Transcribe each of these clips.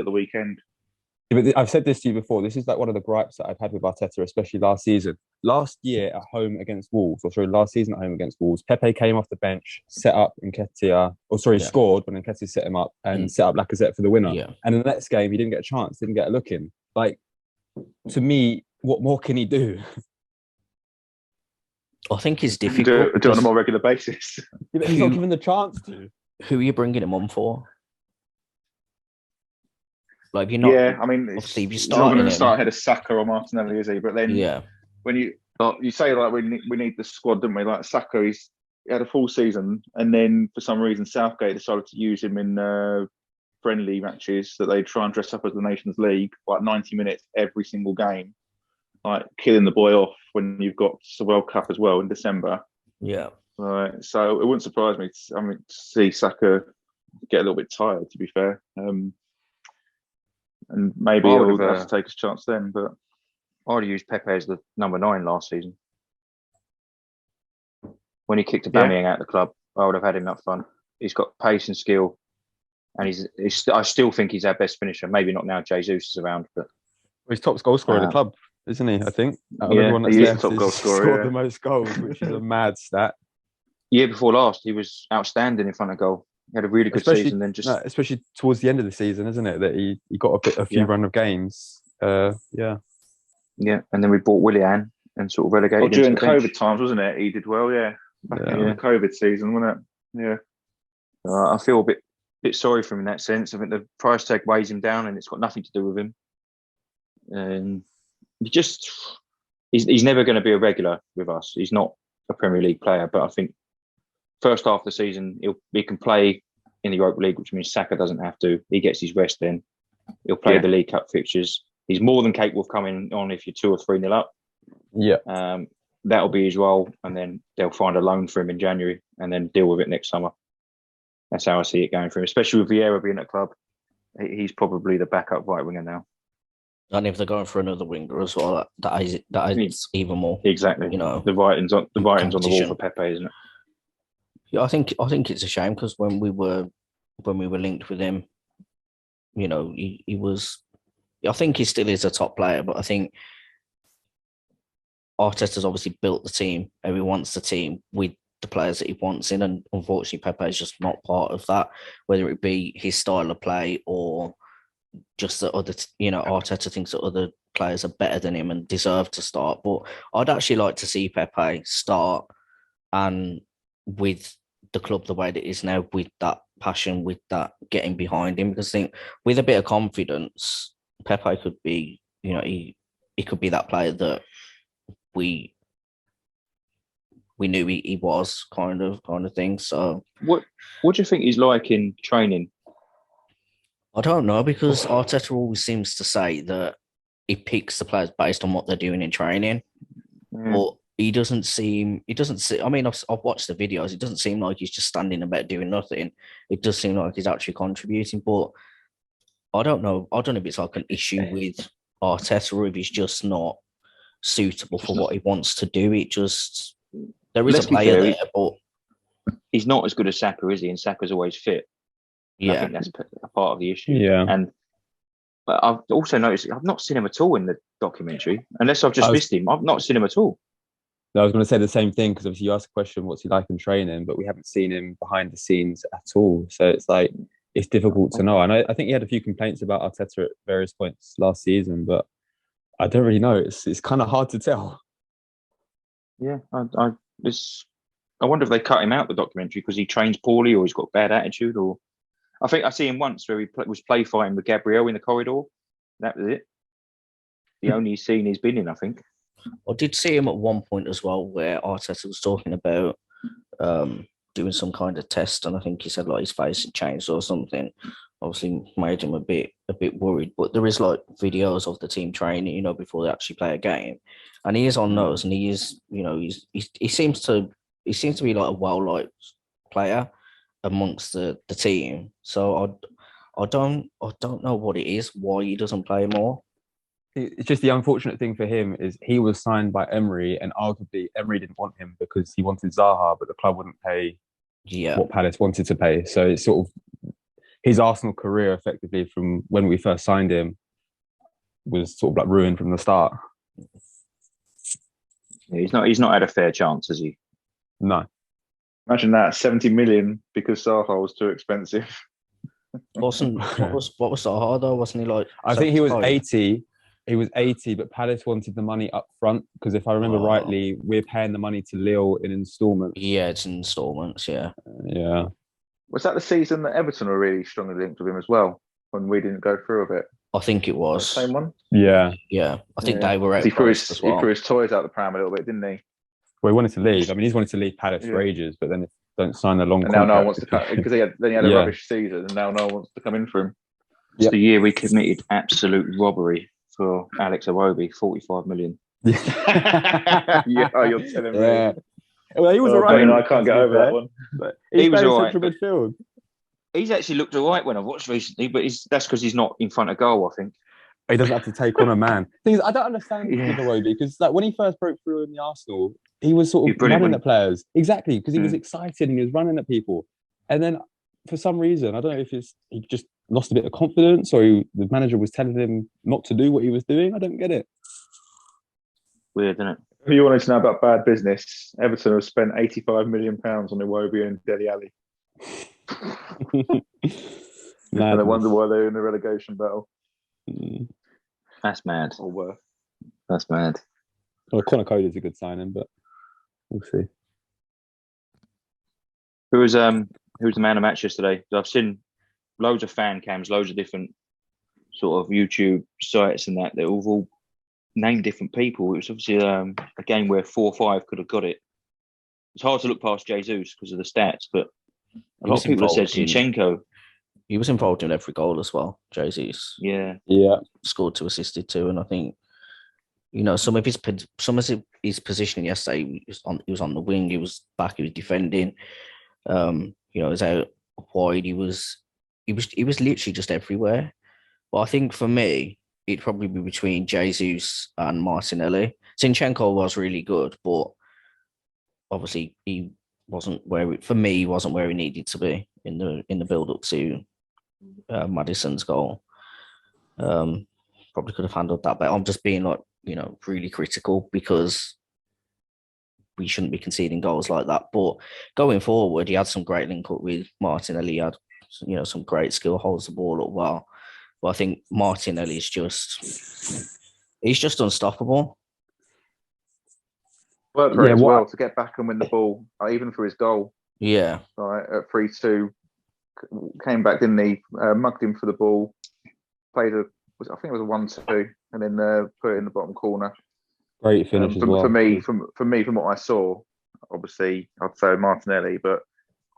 at the weekend. Yeah, but I've said this to you before. This is like one of the gripes that I've had with Arteta, especially last season. Last year at home against Wolves, or sorry, last season at home against Wolves, Pepe came off the bench, set up Nketiah, or sorry, Yeah. scored when Nketiah set him up and set up Lacazette for the winner. Yeah. And in the next game, he didn't get a chance, didn't get a look in. Like, to me, what more can he do? I think it's Do difficult. it on a more regular basis. Yeah, but he's not given the chance to. Who are you bringing him on for? Like, you're not. Yeah, I mean, obviously, if you he's not going to him, start ahead of Saka or Martinelli, is he? But then, when you say like we need the squad, don't we? Like Saka, he had a full season, and then for some reason Southgate decided to use him in friendly matches that they try and dress up as the Nations League, like 90 minutes every single game, like killing the boy off when you've got the World Cup as well in December. Yeah. Right. So it wouldn't surprise me. To see Saka get a little bit tired. To be fair, and maybe he'll have to take his chance then. But I would have used Pepe as the number 9 last season. When he kicked Aubameyang out of the club, I would have had him up front. He's got pace and skill, and I still think he's our best finisher. Maybe not now. Jesus is around, but he's top goal scorer in the club, isn't he? I think. Everyone that's left, top goal scorer, scored the most goals, which is a mad stat. Year before last, he was outstanding in front of goal. He had a really good season. Then especially towards the end of the season, isn't it? That he got a few run of games. Yeah, and then we bought Willian and sort of relegated. During COVID times, wasn't it? He did well. Yeah, back in the COVID season, wasn't it? Yeah. I feel a bit sorry for him in that sense. I think the price tag weighs him down, and it's got nothing to do with him. And he's never going to be a regular with us. He's not a Premier League player, but I think first half of the season he can play in the Europa League, which means Saka doesn't have to. He gets his rest then. He'll play the League Cup fixtures. He's more than capable of coming on if you're 2 or 3-0 up. Yeah. That'll be his role, and then they'll find a loan for him in January and then deal with it next summer. That's how I see it going for him, especially with Vieira being at club. He's probably the backup right winger now. And if they're going for another winger as well, that is even more. Exactly. The writing's on the wall for Pepe, isn't it? Yeah, I think it's a shame because when we were linked with him, he was. I think he still is a top player, but I think Arteta's obviously built the team and he wants the team with the players that he wants in, and unfortunately Pepe is just not part of that, whether it be his style of play or just that other, Arteta thinks that other players are better than him and deserve to start. But I'd actually like to see Pepe start and with the club the way that it is now, with that passion, with that getting behind him, because I think with a bit of confidence, Pepe could be, he could be that player that we knew he was kind of thing. So what do you think he's like in training? I don't know, because Arteta always seems to say that he picks the players based on what they're doing in training. But he doesn't seem, I mean, I've watched the videos. It doesn't seem like he's just standing about doing nothing. It does seem like he's actually contributing, but I don't know. I don't know if it's like an issue with Arteta or if he's just not suitable for what he wants to do. There is a player there, but he's not as good as Saka, is he? And Saka's always fit. Yeah, I think that's a part of the issue. Yeah, but I've also noticed I've not seen him at all in the documentary, unless I've just missed him. I've not seen him at all. I was going to say the same thing, because obviously you asked a question, what's he like in training, but we haven't seen him behind the scenes at all. So it's like, it's difficult to know. And I think he had a few complaints about Arteta at various points last season, but I don't really know. It's kind of hard to tell. Yeah, I wonder if they cut him out the documentary because he trains poorly or he's got bad attitude. Or I think I see him once where he was play fighting with Gabriel in the corridor. That was it. The only scene he's been in, I think. I did see him at one point as well where Arteta was talking about doing some kind of test, and I think he said like his face had changed or something. Obviously made him a bit worried. But there is like videos of the team training, before they actually play a game, and he is on those, and he is, he seems to be like a well-liked player amongst the team. So I don't know what it is, why he doesn't play more. It's just the unfortunate thing for him is he was signed by Emery, and arguably Emery didn't want him because he wanted Zaha, but the club wouldn't pay what Palace wanted to pay. So it's sort of, his Arsenal career, effectively, from when we first signed him, was sort of like ruined from the start. Yeah, he's not had a fair chance, has he? No. Imagine that, 70 million because Zaha was too expensive. What was Zaha though? Wasn't he like? I think he was 80. He was 80, but Palace wanted the money up front because if I remember rightly, we're paying the money to Lille in instalments. Yeah, it's in instalments. Yeah. Yeah. Was that the season that Everton were really strongly linked with him as well, when we didn't go through a bit? I think it was. Same one? Yeah. Yeah. I think they were out he threw well. his toys out the pram a little bit, didn't he? Well, he wanted to leave. I mean, he's wanted to leave Palace for ages, but then don't sign a long contract. Now no one wants to come, because he had a rubbish season, and now no one wants to come in for him. It's the year we committed absolute robbery for Alex Iwobi, 45 million. Yeah, you're telling me. Well, he was all right. I mean, I can't get over that one. But he was all right. Central midfield. He's actually looked all right when I've watched recently, but that's because he's not in front of goal, I think. He doesn't have to take on a man. Thing is, I don't understand with Iwobi because like when he first broke through in the Arsenal, he was sort of running at players. Exactly, because he was excited and he was running at people. And then for some reason, I don't know if he just lost a bit of confidence or the manager was telling him not to do what he was doing. I don't get it. Weird, isn't it? If you wanted to know about bad business, Everton have spent £85 million on Iwobi and Dele Alli. And I wonder why they're in the relegation battle. That's mad. Or worth. That's mad. Well, Conor Cody's a good signing, but we'll see. Who was the man of match yesterday? I've seen loads of fan cams, loads of different sort of YouTube sites and that. They've all named different people. It was obviously a game where 4 or 5 could have got it. It's hard to look past Jesus because of the stats, but a lot of people have said Zinchenko. He was involved in every goal as well, Jesus. Yeah. Scored 2, assisted 2, and I think some of his positioning yesterday. He was on the wing. He was back. He was defending. He was out wide. He was literally just everywhere. But I think for me, it'd probably be between Jesus and Martinelli. Zinchenko was really good, but obviously he wasn't where he needed to be in the build up to Maddison's goal. Probably could have handled that better. I'm just being really critical because we shouldn't be conceding goals like that. But going forward, he had some great link up with Martinelli. He had some great skill, holds the ball up well. But I think Martinelli is just unstoppable. Worked great as well to get back and win the ball, even for his goal. Yeah. Right, at 3-2, came back, didn't he? Mugged him for the ball. Played I think it was a 1-2, and then put it in the bottom corner. Great finish as well. For me, from what I saw, obviously I'd say Martinelli, but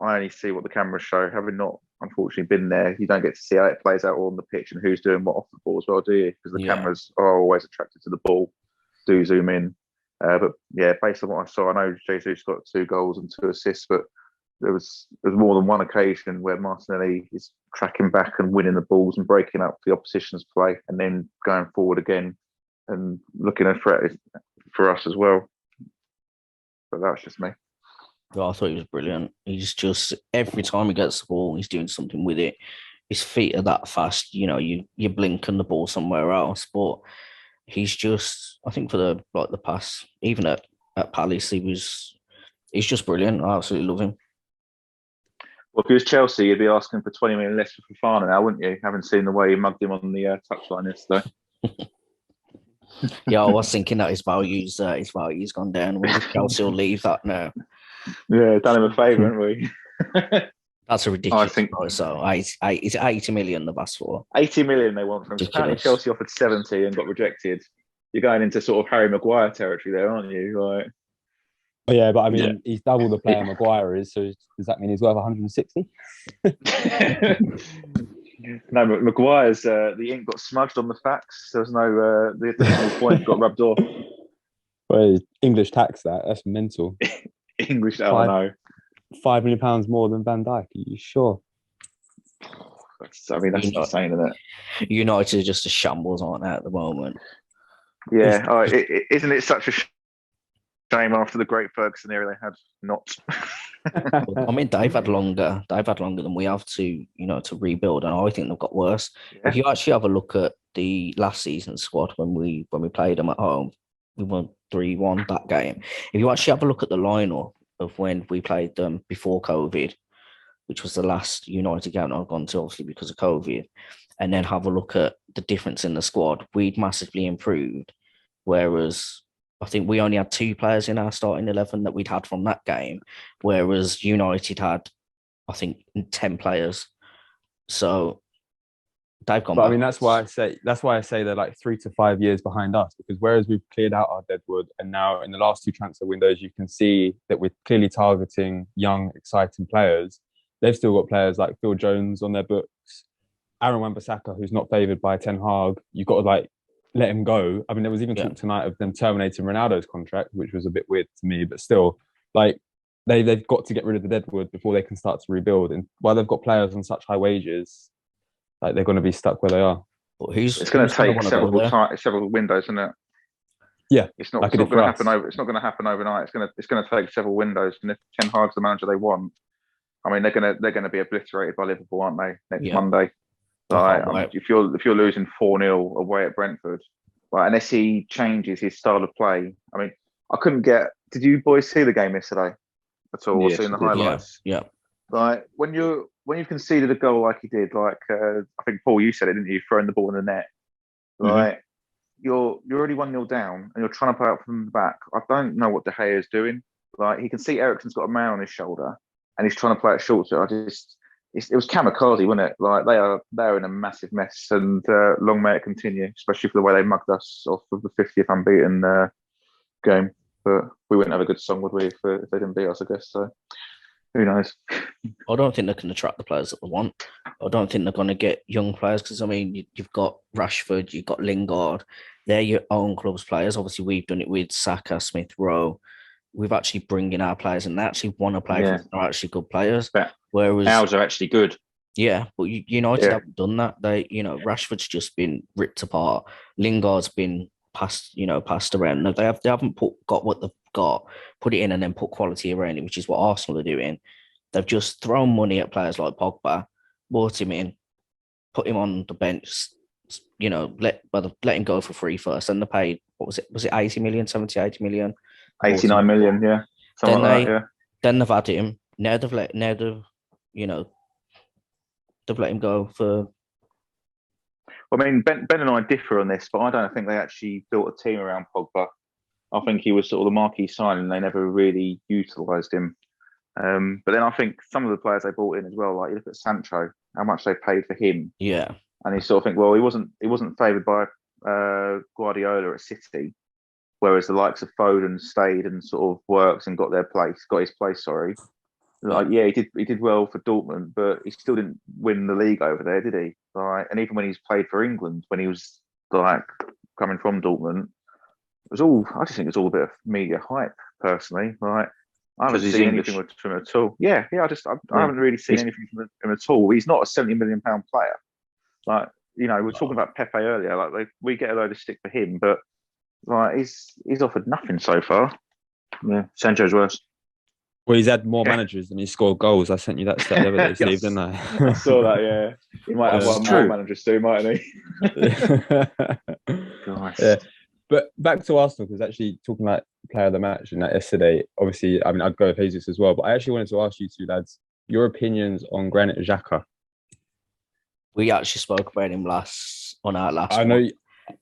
I only see what the cameras show. Having not unfortunately been there, you don't get to see how it plays out on the pitch and who's doing what off the ball as well, do you? Because the cameras are always attracted to the ball, do zoom in. But yeah, based on what I saw, I know Jesus got 2 goals and 2 assists, but there was more than one occasion where Martinelli is tracking back and winning the balls and breaking up the opposition's play and then going forward again and looking a threat for us as well. But that's just me. Well, I thought he was brilliant. He's just, every time he gets the ball, he's doing something with it. His feet are that fast, you blink and the ball somewhere else. But he's just, I think for the past, even at Palace, he's just brilliant. I absolutely love him. Well, if he was Chelsea, you'd be asking for 20 million less for Fofana now, wouldn't you? Having seen the way he mugged him on the touchline yesterday. Yeah, I was thinking that his value's gone down. When Chelsea will leave that now. Yeah, done him a favour, haven't we? That's a ridiculous price. So is it 80 million the best for? 80 million they want from him. Apparently Chelsea offered 70 and got rejected. You're going into sort of Harry Maguire territory there, aren't you? Like, oh, yeah, but I mean, he's double the player Maguire is, so does that mean he's worth 160? No, Maguire's the ink got smudged on the facts. There was no the additional point got rubbed off. Well, English tax that's mental. English, I know. £5 million more than Van Dijk. Are you sure? That's insane, isn't it? United are just a shambles, aren't they, at the moment? Yeah, isn't it such a shame after the great Ferguson era they had not? I mean, they've had longer. They've had longer than we have to, to rebuild, and I think they've got worse. Yeah. If you actually have a look at the last season squad when we played them at home, we won 3-1 that game. If you actually have a look at the lineup of when we played them before COVID, which was the last United game I've gone to, obviously because of COVID, and then have a look at the difference in the squad, we'd massively improved. Whereas I think we only had 2 players in our starting 11 that we'd had from that game, whereas United had, I think, 10 players. So they've gone But back. I mean, that's why I say they're like 3 to 5 years behind us, because whereas we've cleared out our deadwood, and now in the last 2 transfer windows, you can see that we're clearly targeting young, exciting players. They've still got players like Phil Jones on their books, Aaron Wan-Bissaka, who's not favoured by Ten Hag. You've got to let him go. I mean, there was even talk tonight of them terminating Ronaldo's contract, which was a bit weird to me, but still, they've got to get rid of the deadwood before they can start to rebuild. And while they've got players on such high wages, they're going to be stuck where they are. But it's going to take several windows, isn't it? Yeah, it's not going to happen over. It's not going to happen overnight. It's going to take several windows. And if Ten Hag's the manager they want, I mean, they're going to be obliterated by Liverpool, aren't they? Next Monday. If you're losing 4-0 away at Brentford, unless he changes his style of play, I mean, I couldn't get. Did you boys see the game yesterday at all? Yes, or seeing the highlights? Yeah. When you've conceded a goal like he did, I think Paul, you said it, didn't you? Throwing the ball in the net, you're already 1-0 down, and you're trying to play out from the back. I don't know what De Gea is doing. He can see Eriksen's got a man on his shoulder, and he's trying to play it short. So it was kamikaze, wasn't it? They're in a massive mess, and long may it continue, especially for the way they mugged us off of the 50th unbeaten game. But we wouldn't have a good song, would we, if they didn't beat us, I guess. So who knows? I don't think they can attract the players that they want. I don't think they're going to get young players because, I mean, you've got Rashford, you've got Lingard. They're your own club's players. Obviously, we've done it with Saka, Smith Rowe. We've actually bring in our players and they actually want to play for are actually good players. But whereas ours are actually good. Yeah, but United haven't done that. They, Rashford's just been ripped apart. Lingard's been passed around. No, they haven't got what they've got, put it in, and then put quality around it, which is what Arsenal are doing. They've just thrown money at players like Pogba, brought him in, put him on the bench. Let him go for free first. And they paid, what was it? Was it 80 million, 70, 80 million? 89 million, yeah. Then they've had him. Now they've let him go for. I mean, Ben and I differ on this, but I don't think they actually built a team around Pogba. I think he was sort of the marquee signing, and they never really utilised him. But then I think some of the players they brought in as well, like you look at Sancho, how much they paid for him. Yeah. And you sort of think, well, he wasn't favoured by Guardiola at City, whereas the likes of Foden stayed and sort of worked and got his place. Sorry, he did well for Dortmund, but he still didn't win the league over there, did he? And even when he's played for England, when he was coming from Dortmund, I just think it was all a bit of media hype, personally. I haven't seen anything from him at all. I haven't really seen anything from him at all. He's not a £70 million player. We were talking about Pepe earlier. We get a load of stick for him, but he's offered nothing so far. Yeah, Sancho's worse. Well, he's had more managers than he scored goals. I sent you that stat the other day, Steve, didn't I? I saw that. Yeah, he might have one more managers too, mightn't he? Gosh. Yeah. But back to Arsenal, because actually talking about player of the match and that yesterday, obviously, I mean, I'd go with Jesus as well. But I actually wanted to ask you two lads your opinions on Granit Xhaka. We actually spoke about him on our last. I know.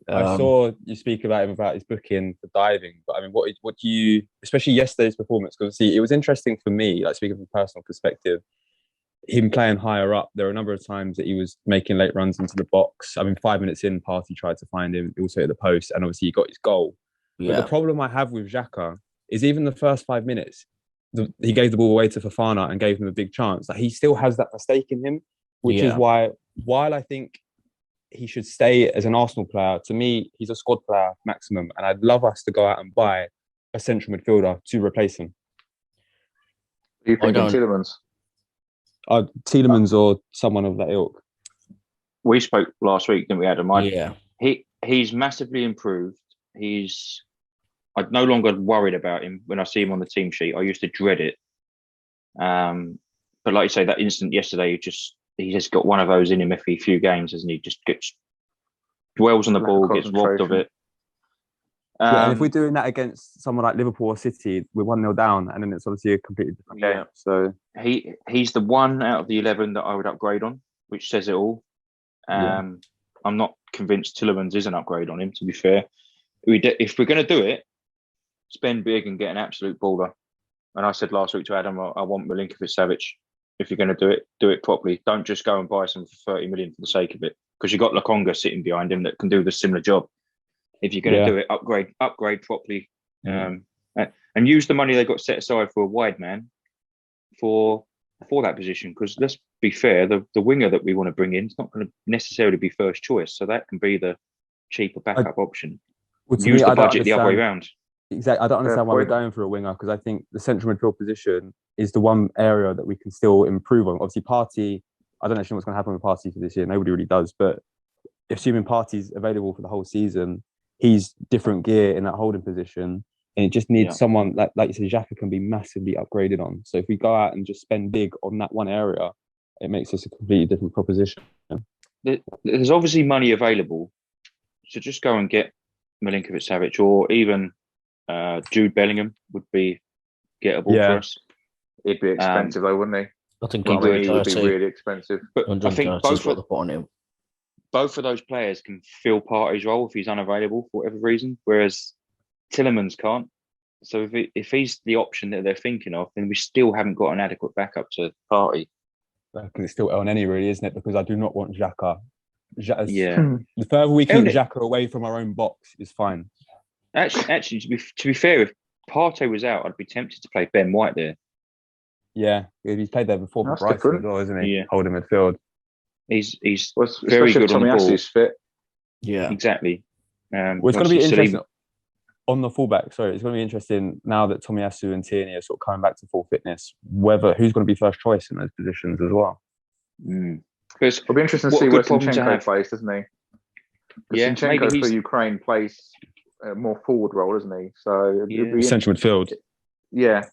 I saw you speak about him about his booking for diving, but I mean, what do you, especially yesterday's performance? Because see, it was interesting for me, speaking from a personal perspective, him playing higher up. There were a number of times that he was making late runs into the box. I mean, 5 minutes in, Partey tried to find him. He also hit the post, and obviously he got his goal. Yeah. But the problem I have with Xhaka is even the first 5 minutes, he gave the ball away to Fofana and gave him a big chance. He still has that mistake in him, which is why, while I think he should stay as an Arsenal player, to me, he's a squad player maximum, and I'd love us to go out and buy a central midfielder to replace him. Do you think Tielemans? Tielemans or someone of that ilk. We spoke last week, didn't we, Adam? Yeah. He's massively improved. I'm no longer worried about him when I see him on the team sheet. I used to dread it. But like you say, that incident yesterday, he just got one of those in him every few games, and he just dwells on the ball, gets robbed of it. And if we're doing that against someone like Liverpool or City, we're 1-0 down, and then it's obviously a completely different game. So he's the one out of the 11 that I would upgrade on, which says it all. I'm not convinced Tielemans is an upgrade on him, to be fair. If we're going to do it, spend big and get an absolute baller. And I said last week to Adam, I want Milinkovic-Savic. If you're going to do it properly. Don't just go and buy some for 30 million for the sake of it, because you've got Lokonga sitting behind him that can do the similar job. If you're going to do it, upgrade properly, and use the money they got set aside for a wide man for that position. Because let's be fair, the winger that we want to bring in is not going to necessarily be first choice, so that can be the cheaper backup option. Use the budget the other way around. Exactly. I don't understand why we're going for a winger, because I think the central midfield position is the one area that we can still improve on. Obviously, Partey, I don't know what's going to happen with Partey for this year. Nobody really does. But assuming Partey's available for the whole season, he's different gear in that holding position. And it just needs someone, like you said, Xhaka can be massively upgraded on. So if we go out and just spend big on that one area, it makes us a completely different proposition. There's obviously money available. So just go and get Milinkovic-Savic, or even Jude Bellingham would be gettable for us. He'd be expensive though, wouldn't he? I think he would be really expensive. But I think both of those players can fill Partey's role if he's unavailable for whatever reason, whereas Tielemans can't. So if he's the option that they're thinking of, then we still haven't got an adequate backup to Partey. Because it's still El Neni, really, isn't it? Because I do not want Xhaka. The further we keep Xhaka away from our own box is fine. Actually, to be fair, if Partey was out, I'd be tempted to play Ben White there. Yeah, he's played there before for Brighton as well, isn't he? Yeah. Holding midfield. He's very good on the ball. Fit. Yeah, exactly. Well, it's going to be interesting on the fullback. Sorry, it's going to be interesting now that Tomiyasu and Tierney are sort of coming back to full fitness. Who's going to be first choice in those positions as well. It'll be interesting to see where Zinchenko plays, doesn't he? Yeah, Zinchenko for Ukraine plays a more forward role, isn't he? So central midfield. Yeah.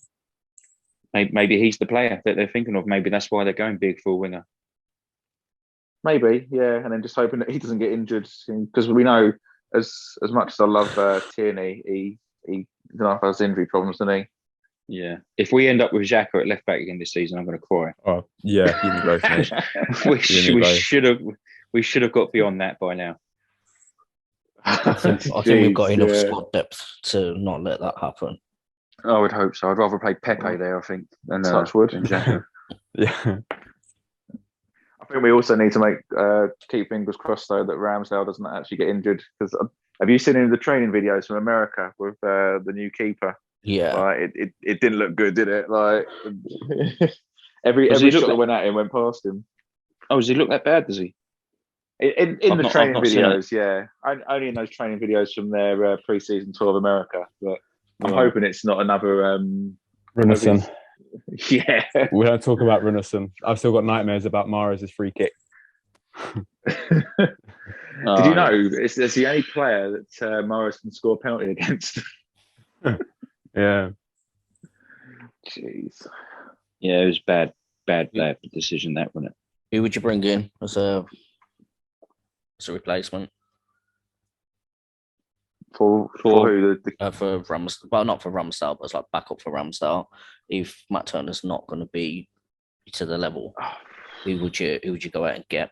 Maybe he's the player that they're thinking of. Maybe that's why they're going big for a winger. Maybe, yeah, and then just hoping that he doesn't get injured, because we know as much as I love Tierney, he has injury problems, doesn't he? Yeah. If we end up with Xhaka at left back again this season, I'm going to cry. Oh yeah, you both, mate. we should have got beyond that by now. I think we've got enough squad depth to not let that happen. I would hope so. I'd rather play Pepe there, I think, than Touchwood. Xhaka. Yeah. I think we also need to keep fingers crossed though that Ramsdale doesn't actually get injured, because have you seen any of the training videos from America with the new keeper? Yeah, it didn't look good, did it? Like every shot that went at him went past him. Oh, does he look that bad? Does he? In the training videos, yeah. Only in those training videos from their pre-season tour of America. But I'm hoping it's not another Runarsson. Yeah. We don't talk about Runarsson. I've still got nightmares about Mahrez's free kick. Did you know it's the only player that Mahrez can score a penalty against? Yeah. Jeez. Yeah, it was bad decision, that, wasn't it? Who would you bring in as a replacement? For who? For Ramsdale. Well, not for Ramsdale, but it's like backup for Ramsdale. If Matt Turner's not going to be to the level, who would you go out and get?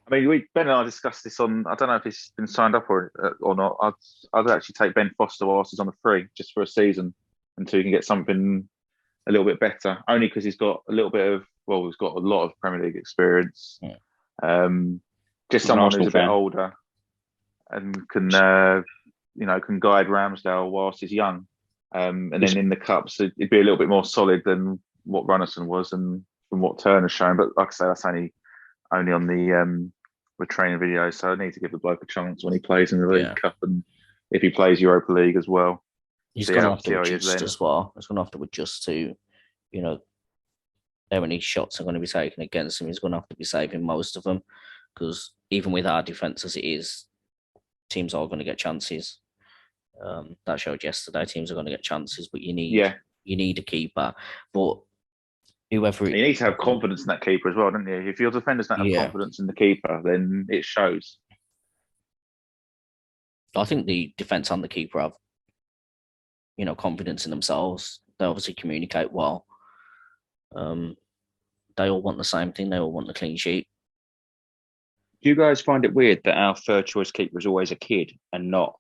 I mean, Ben and I discussed this on. I don't know if he's been signed up or not. I'd actually take Ben Foster whilst he's on the free, just for a season, until he can get something a little bit better. Only because he's got a little bit of. Well, he's got a lot of Premier League experience. Yeah. Just someone who's a bit older and can guide Ramsdale whilst he's young. And then in the cups, it'd be a little bit more solid than what Runarsson was and from what Turner's shown. But like I say, that's only on the training videos. So I need to give the bloke a chance when he plays in the League Cup and if he plays Europa League as well. He's going to have to adjust as well. He's going to have to adjust to, how many shots are going to be taken against him. He's going to have to be saving most of them, because even with our defence as it is, teams are going to get chances. That showed yesterday. Teams are going to get chances, but you need a keeper. But whoever. You need to have confidence in that keeper as well, don't you? If your defenders don't have confidence in the keeper, then it shows. I think the defence and the keeper have, confidence in themselves. They obviously communicate well. They all want the same thing. They all want the clean sheet. Do you guys find it weird that our third choice keeper is always a kid and not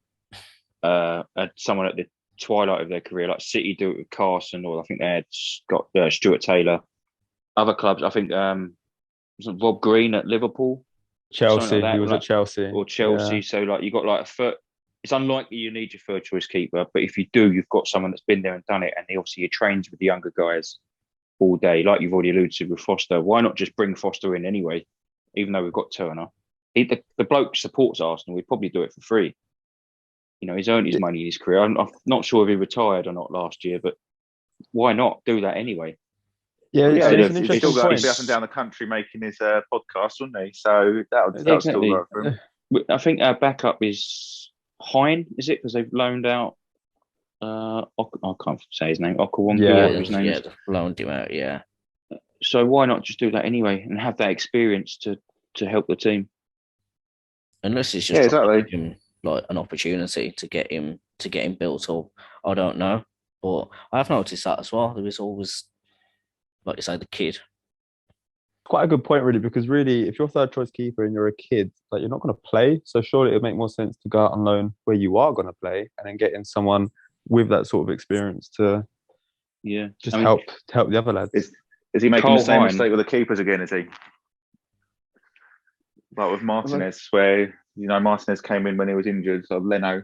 someone at the twilight of their career, like City do it with Carson, or I think they had got Stuart Taylor. Other clubs, I think Rob Green at Liverpool, Chelsea. He was at Chelsea or Chelsea. Yeah. So like you got like a third. It's unlikely you need your third choice keeper, but if you do, you've got someone that's been there and done it, and obviously he trains with the younger guys all day, like you've already alluded to with Foster. Why not just bring Foster in anyway, even though we've got Turner? The bloke supports Arsenal. We'd probably do it for free. He's earned his money in his career. I'm not sure if he retired or not last year, but why not do that anyway? Yeah, he's still got to be up and down the country making his podcast, wouldn't he? So that would still work for him. I think our backup is Hine, is it? Because they've loaned out. I can't say his name. Okawonga, his name is. They've loaned him out. Yeah. So why not just do that anyway and have that experience to help the team? Unless it's just him, like an opportunity to get him built up. I don't know, but I've noticed that as well. There is always, like you say, the kid. Quite a good point, really, because really, if you're third choice keeper and you're a kid, like you're not going to play. So surely it would make more sense to go out on loan where you are going to play, and then get in someone with that sort of experience to help the other lads. Is he making the same mistake with the keepers again? Is he like with Martinez, where Martinez came in when he was injured, so Leno,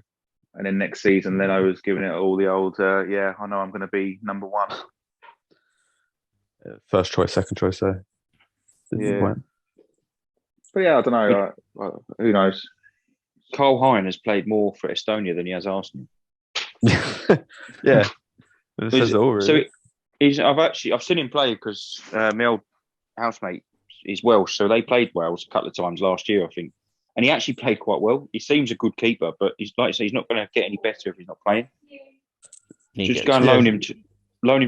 and then next season Leno was giving it all the old, I know I'm going to be number one. First choice, second choice, so. Yeah. But I don't know. Who knows? Carl Hine has played more for Estonia than he has Arsenal. Yeah. It says it all, really. So I've seen him play because my old housemate is Welsh, so they played Wales a couple of times last year, I think. And he actually played quite well. He seems a good keeper, but he's like I say, he's not going to get any better if he's not playing. Just go and loan him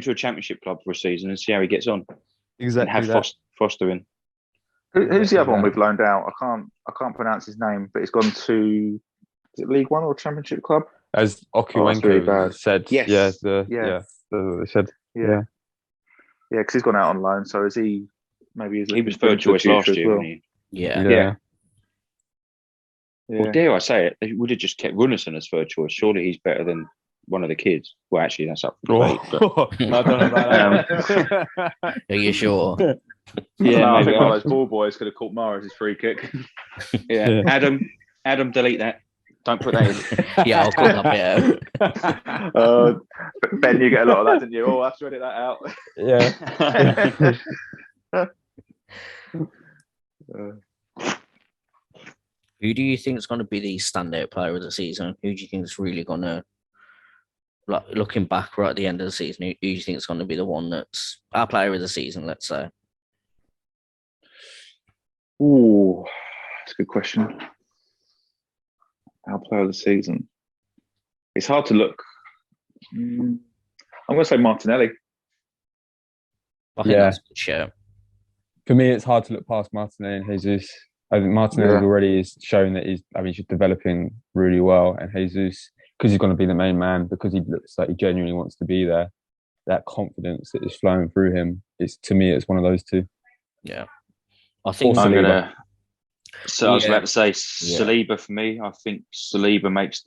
to a championship club for a season and see how he gets on. Exactly. And have Foster in. Who's the other one we've loaned out? I can't pronounce his name, but he's gone to League One or Championship club. As Okuwenko said, yes, that's what they said. Yeah, because he's gone out on loan. So is he? Maybe he was third choice last year, wasn't he? Yeah. Well, dare I say it? They would have just kept Runnison as third choice. Surely he's better than one of the kids. Well, actually, that's up for debate. I don't know about that. Are you sure? Yeah, I think one of those ball boys could have caught Mahrez's free kick. Yeah. Adam, delete that. Don't put that in. Yeah, I'll cut that bit out. Ben, you get a lot of that, didn't you? Oh, I have to edit that out. Yeah. Who do you think is going to be the standout player of the season? Who do you think is really going to, like, looking back right at the end of the season, who do you think is going to be the one that's our player of the season, let's say? Ooh, that's a good question. Our player of the season. It's hard to look. I'm going to say Martinelli. I think that's a good show. For me, it's hard to look past Martinelli and Jesus. I think Martinelli already is showing that he's developing really well, and Jesus, because he's going to be the main man, because he looks like he genuinely wants to be there, that confidence that is flowing through him, to me, it's one of those two. Yeah. I think I'm gonna. So I was about to say Saliba for me. I think Saliba makes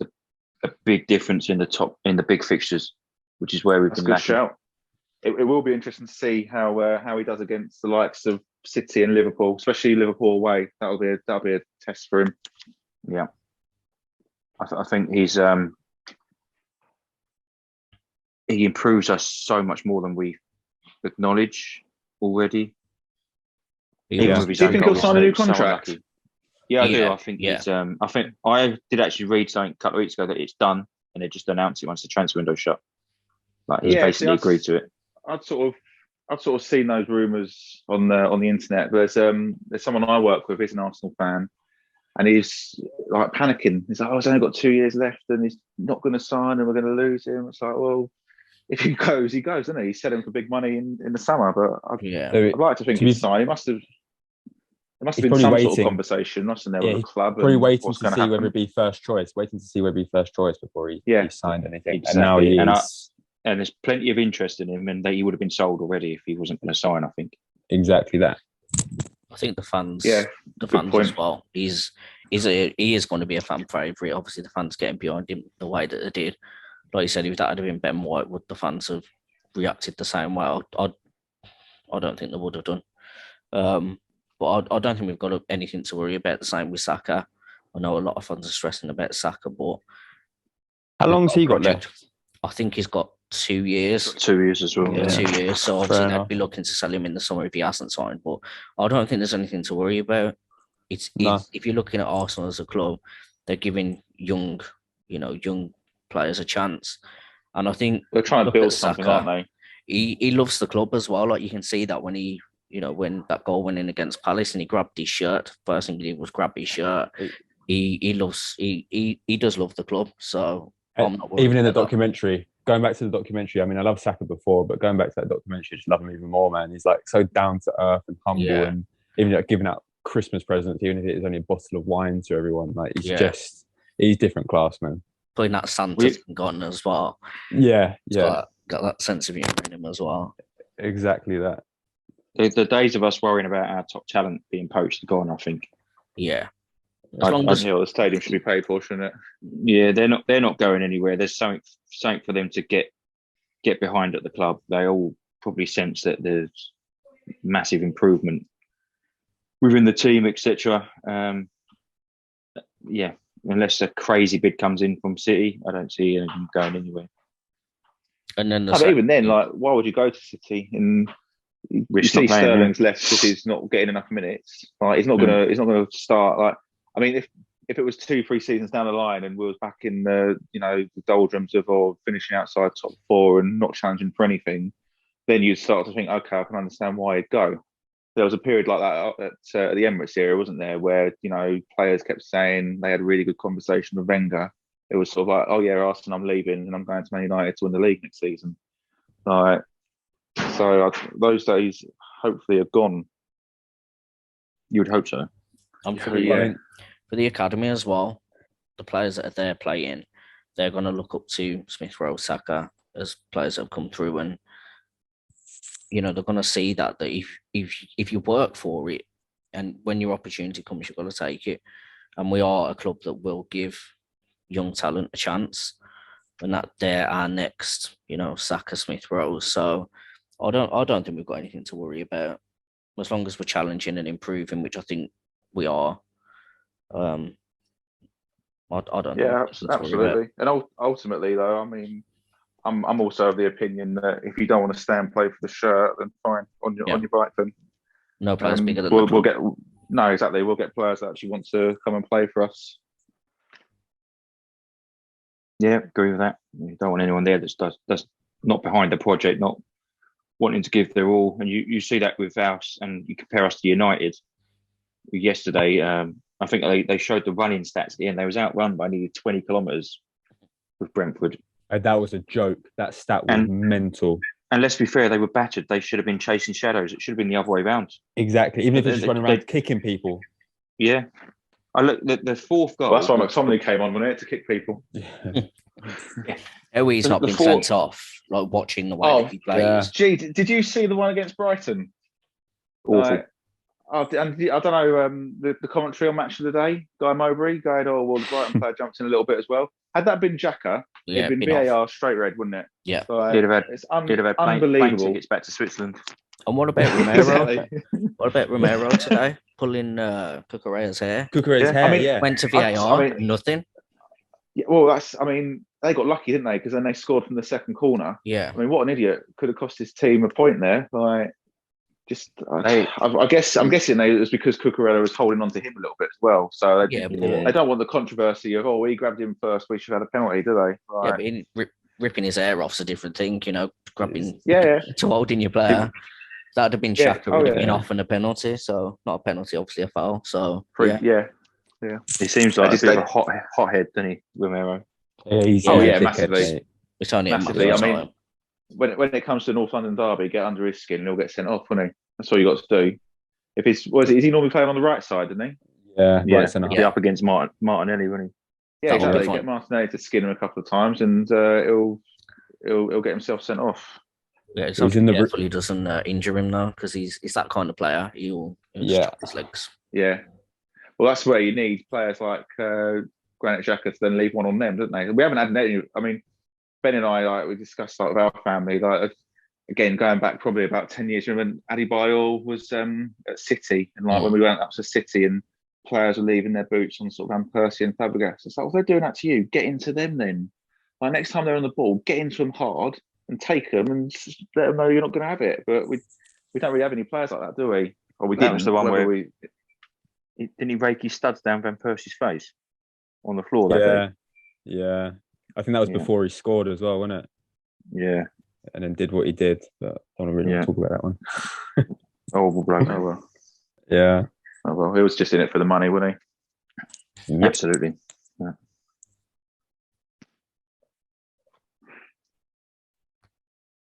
a big difference in the big fixtures, which is where we've been lacking. Shout. It will be interesting to see how he does against the likes of City and Liverpool, especially Liverpool away. That'll be a test for him. Yeah, I think he improves us so much more than we acknowledge already. Do you think he'll sign a new contract? So yeah, I do. I think he's. I think I did actually read something a couple of weeks ago that it's done, and they just announced it once the transfer window shut. Like he's basically agreed to it. I'd sort of seen those rumours on the internet. But there's someone I work with, he's an Arsenal fan, and he's like panicking. He's like, he's only got 2 years left, and he's not going to sign, and we're going to lose him. It's like, well, if he goes, he goes, doesn't he? He's selling for big money in the summer, but I'd like to think he's signed. There must have been some sort of conversation, must have there with the club. Probably waiting to see whether it be first choice, before he signed anything. Exactly. And now he is. And there's plenty of interest in him, and he would have been sold already if he wasn't going to sign, I think. Exactly that. I think the fans as well. He is going to be a fan favourite. Obviously, the fans getting behind him the way that they did. Like you said, if that had been Ben White, would the fans have reacted the same way? I don't think they would have done. But I don't think we've got anything to worry about. The same with Saka. I know a lot of fans are stressing about Saka, but how long's he got left? I think he's got 2 years. 2 years as well. Yeah, 2 years. So obviously they'd be looking to sell him in the summer if he hasn't signed. But I don't think there's anything to worry about. It's if you're looking at Arsenal as a club, they're giving young players a chance. And I think they're trying to build something, aren't they? He loves the club as well. Like you can see that when when that goal went in against Palace and he grabbed his shirt. First thing he did was grab his shirt. He does love the club. So I'm not worried. Even in the documentary, going back to the documentary, I mean, I love Saka before, but going back to that documentary, I just love him even more, man. He's like so down to earth and humble, and even like giving out Christmas presents, even if it is only a bottle of wine to everyone. Like he's different class, man. Putting that Santa on as well. Yeah. Got that sense of humour in him as well. Exactly that. The days of us worrying about our top talent being poached are gone, I think. Yeah. The stadium should be paid for, shouldn't it? Yeah, they're not going anywhere. There's something for them to get behind at the club. They all probably sense that there's massive improvement within the team, etc. Unless a crazy bid comes in from City, I don't see anything going anywhere. And then even then, like, why would you go to City? And you see Sterling's left because he's not getting enough minutes. Like he's not gonna start. Like I mean, if it was 2-3 seasons down the line and we was back in the the doldrums of finishing outside top 4 and not challenging for anything, then you'd start to think, okay, I can understand why he'd go. There was a period like that at the Emirates era, wasn't there, where players kept saying they had a really good conversation with Wenger. It was sort of like, oh yeah, Arsenal, I'm leaving and I'm going to Man United to win the league next season. Right. So those days hopefully are gone. You would hope so. For the academy as well, the players that are there playing, they're going to look up to Smith Rowe, Saka as players that have come through, and they're going to see that if you work for it, and when your opportunity comes, you've got to take it. And we are a club that will give young talent a chance, and that they're our next, Saka, Smith Rowe. So I don't think we've got anything to worry about as long as we're challenging and improving, which I think we are. I don't. Yeah, absolutely. And ultimately, though, I mean, I'm also of the opinion that if you don't want to stay and play for the shirt, then fine, on your bike. Then no players bigger than we'll get. No, exactly. We'll get players that actually want to come and play for us. Yeah, agree with that. You don't want anyone there that's not behind the project, not wanting to give their all. And you see that with us, and you compare us to United. Yesterday, I think they showed the running stats at the end. They was outrun by nearly 20 kilometres with Brentford. That was a joke. That stat was mental. And let's be fair, they were battered. They should have been chasing shadows. It should have been the other way around. Exactly. Even if they're just running around kicking people. Yeah. I look the fourth goal. Well, that's why McTominay came on, wasn't it, to kick people. He's not been sent off, like watching the way that he plays. Yeah. Gee, did you see the one against Brighton? Awful. I don't know, the commentary on Match of the Day, Guy Mowbray going, the Brighton player jumped in a little bit as well. Had that been Xhaka, it'd been VAR straight red, wouldn't it? Yeah. He'd have had unbelievable. Tickets back to Switzerland. And what about Romero? What about Romero today? Pulling Cucurella's hair. Went to VAR, nothing. Yeah, well, they got lucky, didn't they? Because then they scored from the second corner. Yeah. I mean, what an idiot. Could have cost his team a point there. Like, I'm guessing it was because Cucurella was holding on to him a little bit as well. So they don't want the controversy of, we grabbed him first, we should have had a penalty, do they? Right. Yeah, but ripping his hair off's a different thing, grabbing to holding your player. That would have been Xhaka would have been off and a penalty. So not a penalty, obviously a foul. So yeah. He seems like a bit of a hothead, doesn't he, Romero? Yeah, he's massively. It's only massively. when it comes to North London derby, get under his skin and he'll get sent off, won't he? That's all you got to do. If he's is he normally playing on the right side, isn't he? Yeah, Yeah, right centre be half. up against Martinelli, wouldn't Yeah, That'll be exactly. fine. Get Martinelli to skin him a couple of times, and he'll get himself sent off. Yeah, he's He's in the careful he doesn't injure him now, because he's that kind of player. He'll just chop his legs. Yeah. Well, that's where you need players like Granit Xhaka to then leave one on them, don't they? We haven't had any. I mean, Ben and I we discussed with our family again going back probably about 10 years. Remember when Adebayor was at City, and when we went up to City and players were leaving their boots on sort of Van Persie and Fabregas. It's like, well, they're doing that to you. Get into them then. Like next time they're on the ball, get into them hard and take them and let them know you're not going to have it. But we don't really have any players like that, do we? Or we didn't. That was the one where didn't he rake his studs down Van Persie's face on the floor that day? Yeah. I think that was before he scored as well, wasn't it? Yeah. And then did what he did, but I don't really want to talk about that one. Horrible bloke. Oh well. Yeah. Oh well, he was just in it for the money, wasn't he? Yep. Absolutely. Yeah.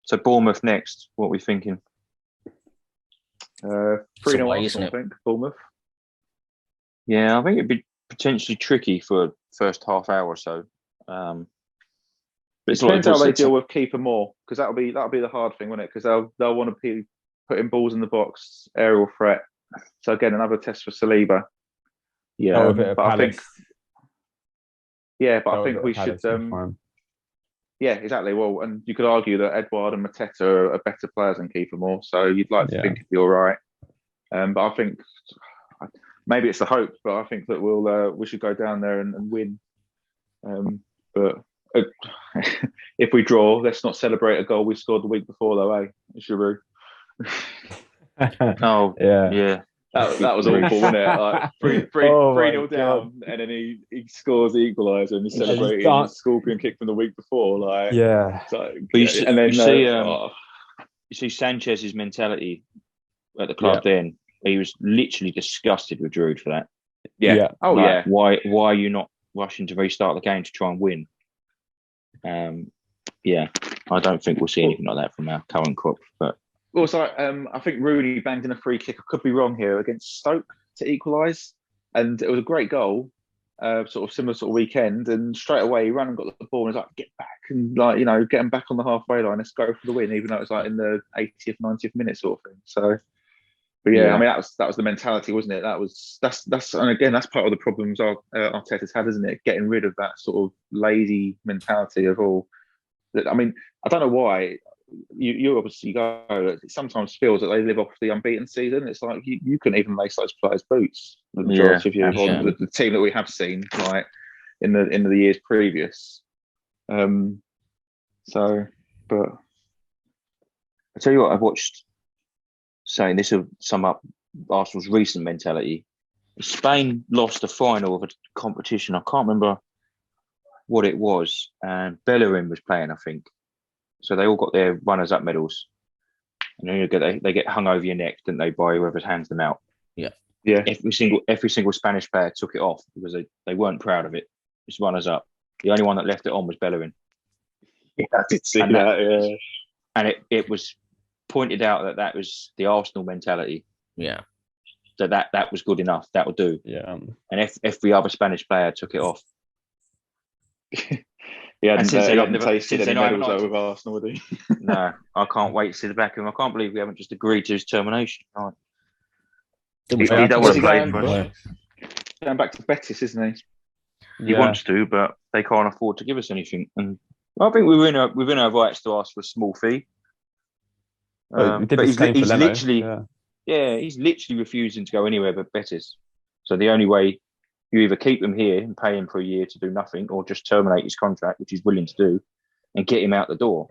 So Bournemouth next. What are we thinking? 3-0 Arsenal, I think. Bournemouth. Yeah, I think it'd be potentially tricky for first half hour or so. But it depends how they deal with keeper more, because that'll be the hard thing, won't it? Because they'll want to be putting balls in the box, aerial threat. So again, another test for Saliba. Yeah, but I think. Yeah, but I think we should. Yeah, exactly. Well, and you could argue that Edouard and Mateta are better players than Kiefer Moore, so you'd like to think it'd be all right. But I think maybe it's the hope, but I think that we should go down there and win. But if we draw, let's not celebrate a goal we scored the week before, though, eh? Giroud. Oh, yeah. That was awful, wasn't it? Like 3-0 down, and then he scores the equaliser and he's celebrating the scorpion kick from the week before. Like, you see Sanchez's mentality at the club. Then he was literally disgusted with Giroud for that. Yeah. Oh, like, why are you not rushing to restart the game to try and win? I don't think we'll see anything like that from our current crop, but. Also, I think Rooney banged in a free kick. I could be wrong here, against Stoke to equalise, and it was a great goal, sort of similar sort of weekend. And straight away he ran and got the ball and was like, "Get back!" and get him back on the halfway line. Let's go for the win, even though it was like in the 80th, 90th minute sort of thing. So, but I mean that was the mentality, wasn't it? That's and again that's part of the problems Arteta's had, isn't it? Getting rid of that sort of lazy mentality of all. I mean, I don't know why. You obviously go. It sometimes feels that they live off the unbeaten season. It's like you couldn't even lace those players' boots. The majority of the team that we have seen, like in the years previous. But I tell you what, I've watched. Saying this will sum up Arsenal's recent mentality. Spain lost a final of a competition. I can't remember what it was, and Bellerin was playing, I think. So they all got their runners-up medals, and then they get hung over your neck, didn't they, by whoever hands them out? Yeah. Every single Spanish player took it off because they weren't proud of it. It's runners-up. The only one that left it on was Bellerin. Yeah, I did see that. Yeah. And it was pointed out that was the Arsenal mentality. Yeah. So that was good enough. That would do. Yeah. And if every other Spanish player took it off. Yeah, and since they haven't tasted any medals with Arsenal, would he? No, I can't wait to see the back of him. I can't believe we haven't just agreed to his termination. Right. He don't want to play for us. Going back to Betis, isn't he? He wants to, but they can't afford to give us anything. And I think we're in our rights to ask for a small fee. But he's literally refusing to go anywhere but Betis. So the only way. You either keep him here and pay him for a year to do nothing, or just terminate his contract, which he's willing to do, and get him out the door.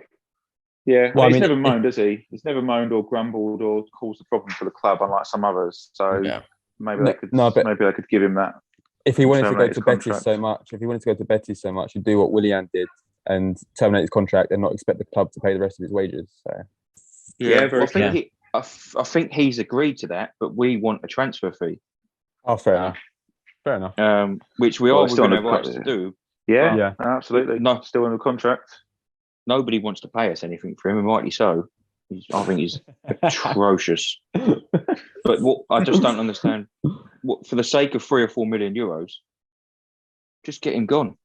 Yeah, well, he's never moaned, has he? He's never moaned or grumbled or caused a problem for the club, unlike some others. So maybe they could give him that. If he wanted to go to Betis so much, he'd do what Willian did and terminate his contract and not expect the club to pay the rest of his wages. So I think he's agreed to that, but we want a transfer fee. Oh, fair enough. Fair enough. Which we are still in our rights to do. Yeah, absolutely. No, still under contract. Nobody wants to pay us anything for him, and rightly so. I think he's atrocious. But what I just don't understand, for the sake of 3 or 4 million euros, just get him gone.